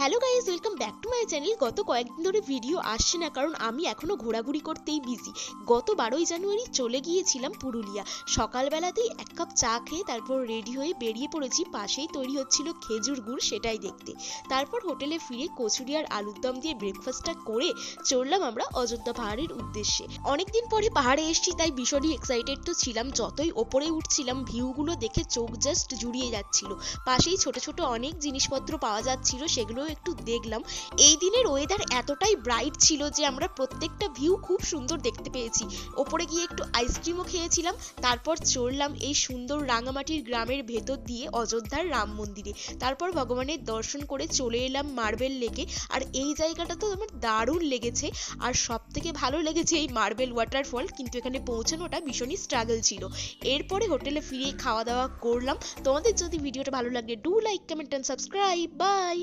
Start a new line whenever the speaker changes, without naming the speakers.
Hello guys, welcome back to my channel. গত কয়েকদিন ধরে ভিডিও আসছে না কারণ আমি এখনও ঘোরাঘুরি করতেই বিজি। গত 12ই জানুয়ারি চলে গিয়েছিলাম পুরুলিয়া। সকালবেলাতেই এক কাপ চা খেয়ে তারপর রেডি হয়ে বেরিয়ে পড়েছি, পাশেই তৈরি হচ্ছিল খেজুর গুড়, সেটাই দেখতে। তারপর হোটেলে ফিরে কচুরি আর আলুর দম দিয়ে ব্রেকফাস্টটা করে চললাম আমরা অযোধ্যা পাহাড়ের উদ্দেশ্যে। অনেকদিন পরে পাহাড়ে এসেছি, তাই ভীষণই এক্সাইটেড তো ছিলাম। যতই ওপরে উঠছিলাম ভিউগুলো দেখে চোখ জাস্ট জুড়িয়ে যাচ্ছিল। পাশেই ছোট ছোট অনেক জিনিসপত্র পাওয়া যাচ্ছিল, সেগুলো একটু দেখলাম। এই দিনের ওয়েদার এতটাই ব্রাইট ছিল যে আমরা প্রত্যেকটা ভিউ খুব সুন্দর দেখতে পেয়েছি। ওপরে গিয়ে একটু আইসক্রিমও খেয়েছিলাম। তারপর চড়লাম এই সুন্দর রাঙামাটির গ্রামের ভেতর দিয়ে অযোধ্যার রাম মন্দিরে। তারপর ভগবানের দর্শন করে চলে এলাম মার্বেল লেকে। আর এই জায়গাটা তো আমার দারুণ লেগেছে। আর সব থেকে ভালো লেগেছে এই মার্বেল ওয়াটারফল, কিন্তু এখানে পৌঁছানোটা ভীষণই স্ট্রাগল ছিল। এরপরে হোটেলে ফিরে খাওয়া দাওয়া করলাম। তোমাদের যদি ভিডিওটা ভালো লাগে, do like, comment and subscribe. By.